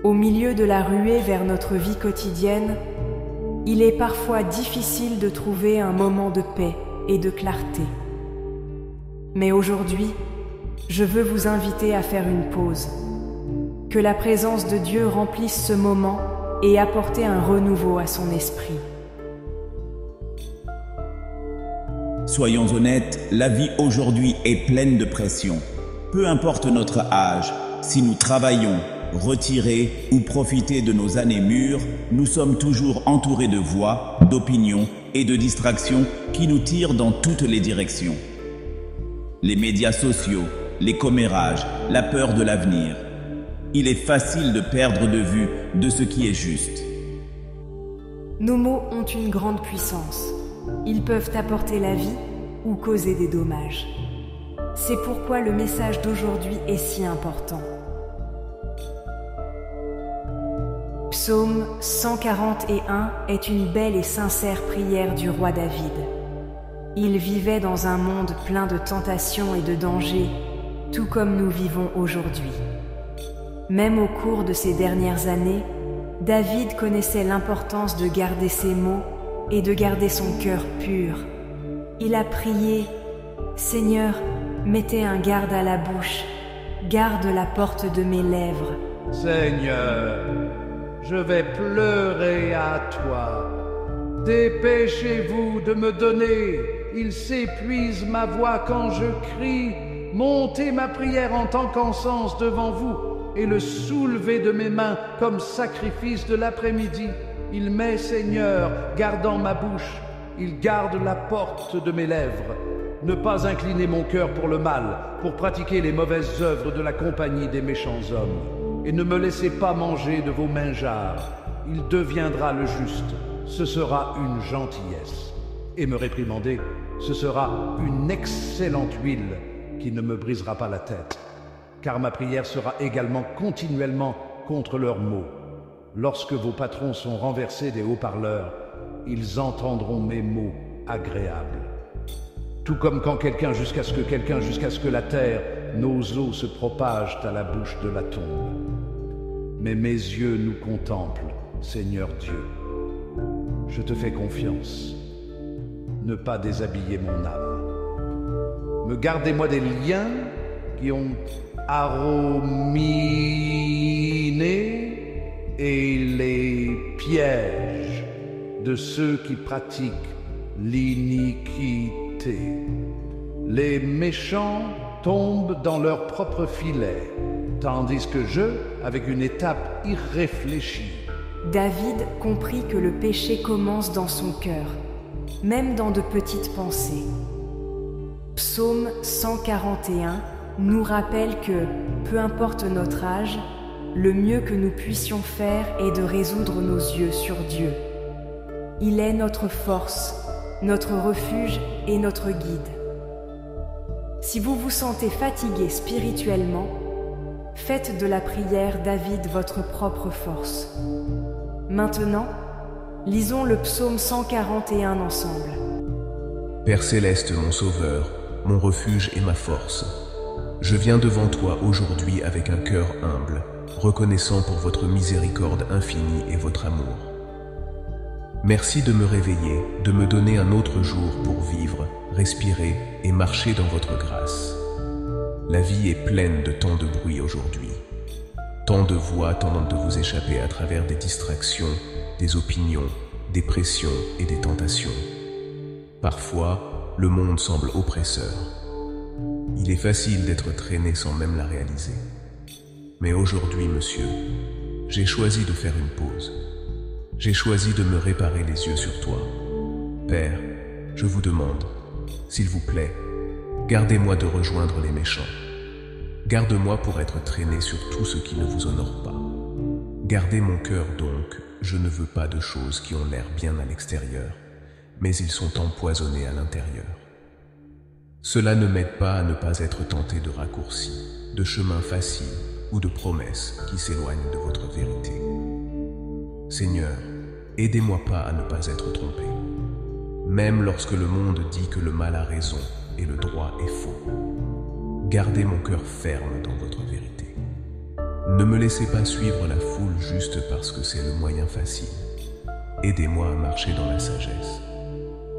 Au milieu de la ruée vers notre vie quotidienne, il est parfois difficile de trouver un moment de paix et de clarté. Mais aujourd'hui, je veux vous inviter à faire une pause. Que la présence de Dieu remplisse ce moment et apporte un renouveau à son esprit. Soyons honnêtes, la vie aujourd'hui est pleine de pression. Peu importe notre âge, si nous travaillons, retirés ou profiter de nos années mûres, nous sommes toujours entourés de voix, d'opinions et de distractions qui nous tirent dans toutes les directions. Les médias sociaux, les commérages, la peur de l'avenir. Il est facile de perdre de vue de ce qui est juste. Nos mots ont une grande puissance. Ils peuvent apporter la vie ou causer des dommages. C'est pourquoi le message d'aujourd'hui est si important. Psaume 141 est une belle et sincère prière du roi David. Il vivait dans un monde plein de tentations et de dangers, tout comme nous vivons aujourd'hui. Même au cours de ces dernières années, David connaissait l'importance de garder ses mots et de garder son cœur pur. Il a prié « Seigneur, mettez un garde à la bouche, garde la porte de mes lèvres. » Seigneur, je vais pleurer à toi. Dépêchez-vous de me donner. Il s'épuise ma voix quand je crie. Montez ma prière en tant qu'encens devant vous et le soulever de mes mains comme sacrifice de l'après-midi. Il met, Seigneur, gardant ma bouche. Il garde la porte de mes lèvres. Ne pas incliner mon cœur pour le mal, pour pratiquer les mauvaises œuvres de la compagnie des méchants hommes. Et ne me laissez pas manger de vos mangeards. Il deviendra le juste. Ce sera une gentillesse. Et me réprimander, ce sera une excellente huile qui ne me brisera pas la tête. Car ma prière sera également continuellement contre leurs maux. Lorsque vos patrons sont renversés des haut-parleurs, ils entendront mes mots agréables. Tout comme quand jusqu'à ce que la terre, nos os se propagent à la bouche de la tombe. Mais mes yeux nous contemplent, Seigneur Dieu. Je te fais confiance. Ne pas déshabiller mon âme. Me gardez-moi des liens qui ont arominé et les pièges de ceux qui pratiquent l'iniquité. Les méchants tombent dans leur propre filet, tandis que je, avec une étape irréfléchie. David comprit que le péché commence dans son cœur, même dans de petites pensées. Psaume 141 nous rappelle que, peu importe notre âge, le mieux que nous puissions faire est de résoudre nos yeux sur Dieu. Il est notre force, notre refuge et notre guide. Si vous vous sentez fatigué spirituellement, faites de la prière David votre propre force. Maintenant, lisons le psaume 141 ensemble. Père céleste, mon sauveur, mon refuge et ma force, je viens devant toi aujourd'hui avec un cœur humble, reconnaissant pour votre miséricorde infinie et votre amour. Merci de me réveiller, de me donner un autre jour pour vivre, respirer et marcher dans votre grâce. La vie est pleine de tant de bruit aujourd'hui. Tant de voix tentant de vous échapper à travers des distractions, des opinions, des pressions et des tentations. Parfois, le monde semble oppresseur. Il est facile d'être traîné sans même la réaliser. Mais aujourd'hui, monsieur, j'ai choisi de faire une pause. J'ai choisi de me réparer les yeux sur toi. Père, je vous demande, s'il vous plaît, gardez-moi de rejoindre les méchants. Garde-moi pour être traîné sur tout ce qui ne vous honore pas. Gardez mon cœur donc, je ne veux pas de choses qui ont l'air bien à l'extérieur, mais ils sont empoisonnés à l'intérieur. Cela ne m'aide pas à ne pas être tenté de raccourcis, de chemins faciles ou de promesses qui s'éloignent de votre vérité. Seigneur, aidez-moi pas à ne pas être trompé, même lorsque le monde dit que le mal a raison et le droit est faux. Gardez mon cœur ferme dans votre vérité. Ne me laissez pas suivre la foule juste parce que c'est le moyen facile. Aidez-moi à marcher dans la sagesse.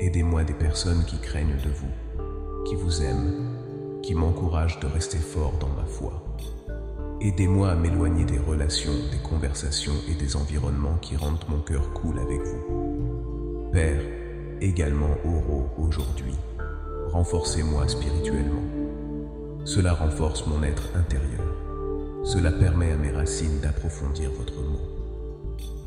Aidez-moi des personnes qui craignent de vous, qui vous aiment, qui m'encouragent de rester fort dans ma foi. Aidez-moi à m'éloigner des relations, des conversations et des environnements qui rendent mon cœur cool avec vous. Père, également Oro aujourd'hui, renforcez-moi spirituellement. Cela renforce mon être intérieur. Cela permet à mes racines d'approfondir votre mot.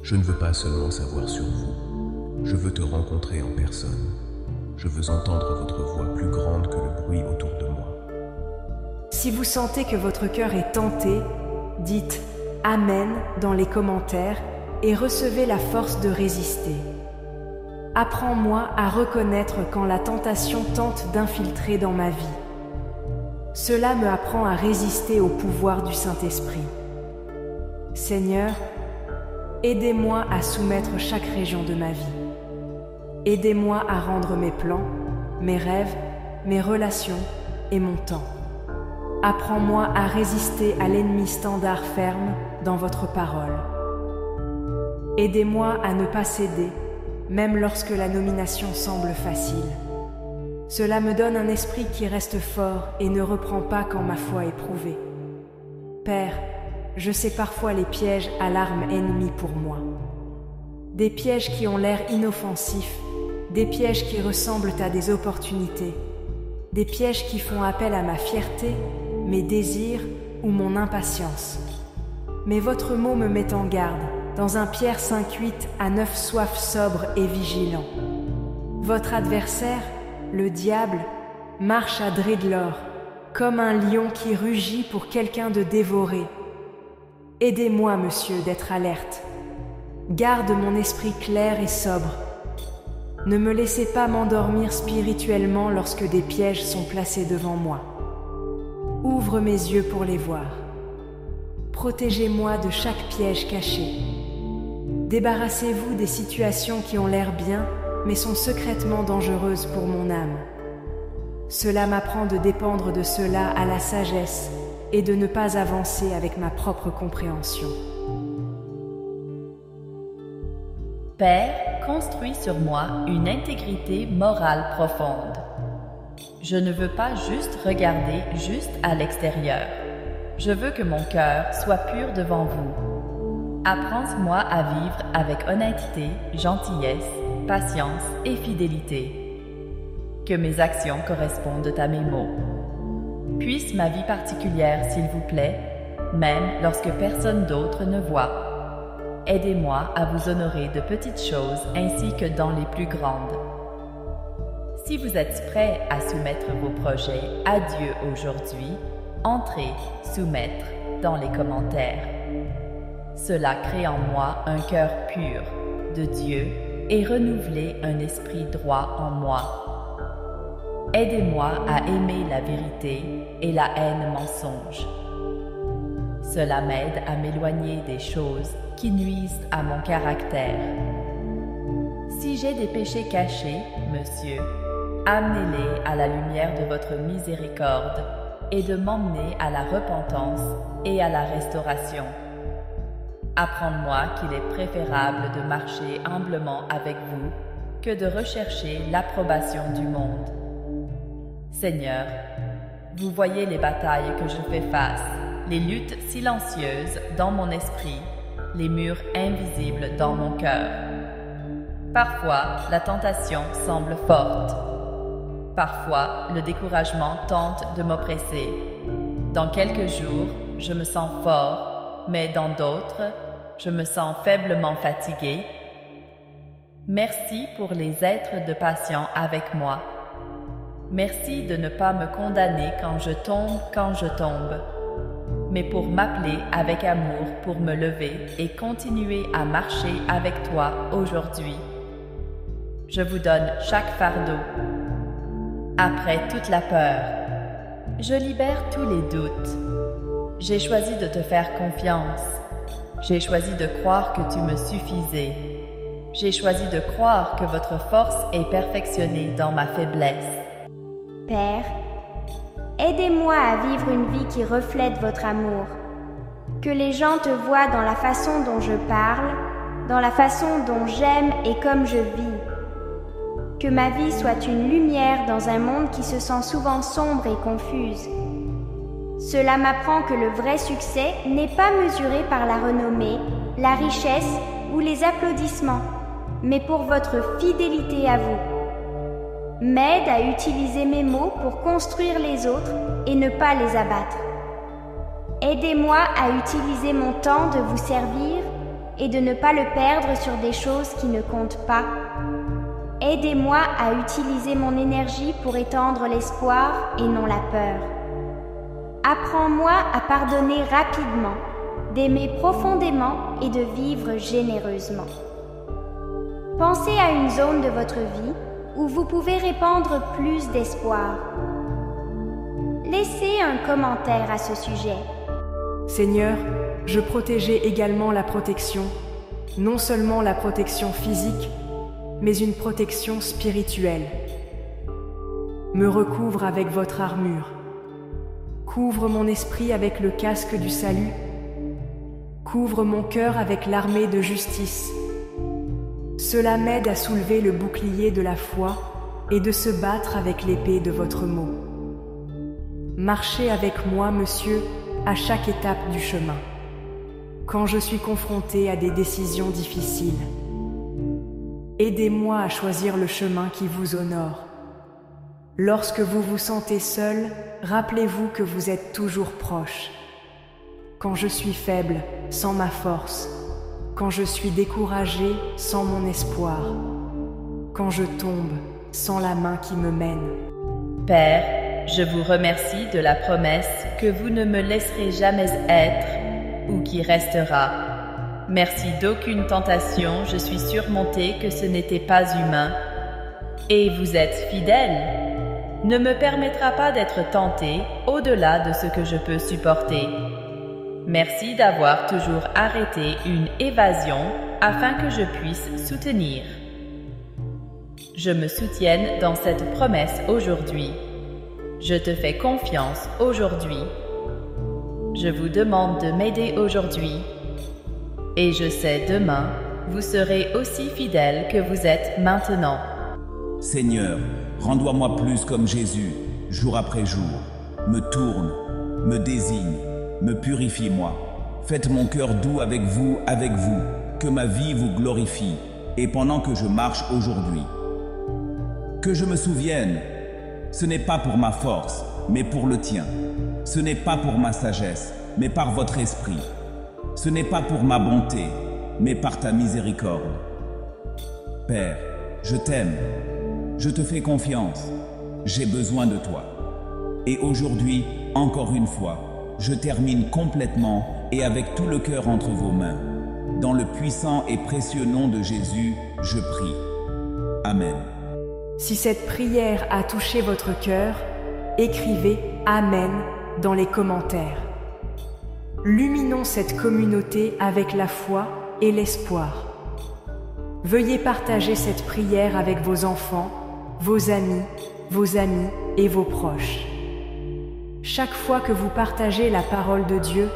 Je ne veux pas seulement savoir sur vous, je veux te rencontrer en personne. Je veux entendre votre voix plus grande que le bruit autour de moi. Si vous sentez que votre cœur est tenté, dites « Amen » dans les commentaires et recevez la force de résister. Apprends-moi à reconnaître quand la tentation tente d'infiltrer dans ma vie. Cela me apprend à résister au pouvoir du Saint-Esprit. Seigneur, aidez-moi à soumettre chaque région de ma vie. Aidez-moi à rendre mes plans, mes rêves, mes relations et mon temps. Apprends-moi à résister à l'ennemi standard ferme dans votre parole. Aidez-moi à ne pas céder, même lorsque la nomination semble facile. Cela me donne un esprit qui reste fort et ne reprend pas quand ma foi est prouvée. Père, je sais parfois les pièges à l'arme ennemie pour moi. Des pièges qui ont l'air inoffensifs, des pièges qui ressemblent à des opportunités, des pièges qui font appel à ma fierté, mes désirs ou mon impatience. Mais votre mot me met en garde, dans 1 Pierre 5,8 à 9, soif sobre et vigilant. Votre adversaire, le diable, marche à Dredlor, comme un lion qui rugit pour quelqu'un de dévorer. Aidez-moi, monsieur, d'être alerte. Garde mon esprit clair et sobre. Ne me laissez pas m'endormir spirituellement lorsque des pièges sont placés devant moi. Ouvre mes yeux pour les voir. Protégez-moi de chaque piège caché. Débarrassez-vous des situations qui ont l'air bien, mais sont secrètement dangereuses pour mon âme. Cela m'apprend de dépendre de cela à la sagesse et de ne pas avancer avec ma propre compréhension. Père, construis sur moi une intégrité morale profonde. Je ne veux pas juste regarder juste à l'extérieur. Je veux que mon cœur soit pur devant vous. Apprends-moi à vivre avec honnêteté, gentillesse, patience et fidélité. Que mes actions correspondent à mes mots. Puisse ma vie particulière, s'il vous plaît, même lorsque personne d'autre ne voit. Aidez-moi à vous honorer de petites choses ainsi que dans les plus grandes. Si vous êtes prêts à soumettre vos projets à Dieu aujourd'hui, entrez « Soumettre » dans les commentaires. Cela crée en moi un cœur pur de Dieu et renouveler un esprit droit en moi. Aidez-moi à aimer la vérité et la haine mensonge. Cela m'aide à m'éloigner des choses qui nuisent à mon caractère. Si j'ai des péchés cachés, monsieur, amenez-les à la lumière de votre miséricorde et de m'emmener à la repentance et à la restauration. Apprends-moi qu'il est préférable de marcher humblement avec vous que de rechercher l'approbation du monde. Seigneur, vous voyez les batailles que je fais face, les luttes silencieuses dans mon esprit, les murs invisibles dans mon cœur. Parfois, la tentation semble forte. Parfois, le découragement tente de m'oppresser. Dans quelques jours, je me sens fort, mais dans d'autres, je me sens faiblement fatigué. Merci pour les êtres de patience avec moi. Merci de ne pas me condamner quand je tombe, mais pour m'appeler avec amour pour me lever et continuer à marcher avec toi aujourd'hui. Je vous donne chaque fardeau. Après toute la peur, je libère tous les doutes. J'ai choisi de te faire confiance. J'ai choisi de croire que tu me suffisais. J'ai choisi de croire que votre force est perfectionnée dans ma faiblesse. Père, aidez-moi à vivre une vie qui reflète votre amour. Que les gens te voient dans la façon dont je parle, dans la façon dont j'aime et comme je vis. Que ma vie soit une lumière dans un monde qui se sent souvent sombre et confuse. Cela m'apprend que le vrai succès n'est pas mesuré par la renommée, la richesse ou les applaudissements, mais pour votre fidélité à vous. M'aide à utiliser mes mots pour construire les autres et ne pas les abattre. Aidez-moi à utiliser mon temps de vous servir et de ne pas le perdre sur des choses qui ne comptent pas. Aidez-moi à utiliser mon énergie pour étendre l'espoir et non la peur. Apprends-moi à pardonner rapidement, d'aimer profondément et de vivre généreusement. Pensez à une zone de votre vie où vous pouvez répandre plus d'espoir. Laissez un commentaire à ce sujet. Seigneur, je protégeais également la protection, non seulement la protection physique, mais une protection spirituelle. Me recouvre avec votre armure. Couvre mon esprit avec le casque du salut. Couvre mon cœur avec l'armée de justice. Cela m'aide à soulever le bouclier de la foi et de se battre avec l'épée de votre mot. Marchez avec moi, Monsieur, à chaque étape du chemin, quand je suis confronté à des décisions difficiles. Aidez-moi à choisir le chemin qui vous honore. Lorsque vous vous sentez seul, rappelez-vous que vous êtes toujours proche. Quand je suis faible, sans ma force, quand je suis découragé, sans mon espoir, quand je tombe, sans la main qui me mène. Père, je vous remercie de la promesse que vous ne me laisserez jamais être ou qui restera. Merci d'aucune tentation, je suis surmontée que ce n'était pas humain. Et vous êtes fidèle, ne me permettra pas d'être tentée au-delà de ce que je peux supporter. Merci d'avoir toujours arrêté une évasion afin que je puisse soutenir. Je me soutienne dans cette promesse aujourd'hui. Je te fais confiance aujourd'hui. Je vous demande de m'aider aujourd'hui. Et je sais demain, vous serez aussi fidèle que vous êtes maintenant. Seigneur, rends-moi plus comme Jésus, jour après jour. Me tourne, me désigne, me purifie-moi. Faites mon cœur doux avec vous, que ma vie vous glorifie, et pendant que je marche aujourd'hui. Que je me souvienne, ce n'est pas pour ma force, mais pour le tien. Ce n'est pas pour ma sagesse, mais par votre esprit. Ce n'est pas pour ma bonté, mais par ta miséricorde. Père, je t'aime, je te fais confiance, j'ai besoin de toi. Et aujourd'hui, encore une fois, je termine complètement et avec tout le cœur entre vos mains. Dans le puissant et précieux nom de Jésus, je prie. Amen. Si cette prière a touché votre cœur, écrivez « Amen » dans les commentaires. Luminons cette communauté avec la foi et l'espoir. Veuillez partager cette prière avec vos enfants, vos amis et vos proches. Chaque fois que vous partagez la parole de Dieu,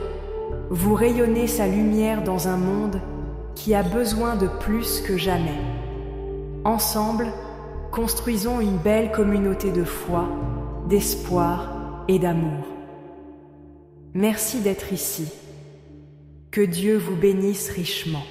vous rayonnez sa lumière dans un monde qui a besoin de plus que jamais. Ensemble, construisons une belle communauté de foi, d'espoir et d'amour. Merci d'être ici. Que Dieu vous bénisse richement.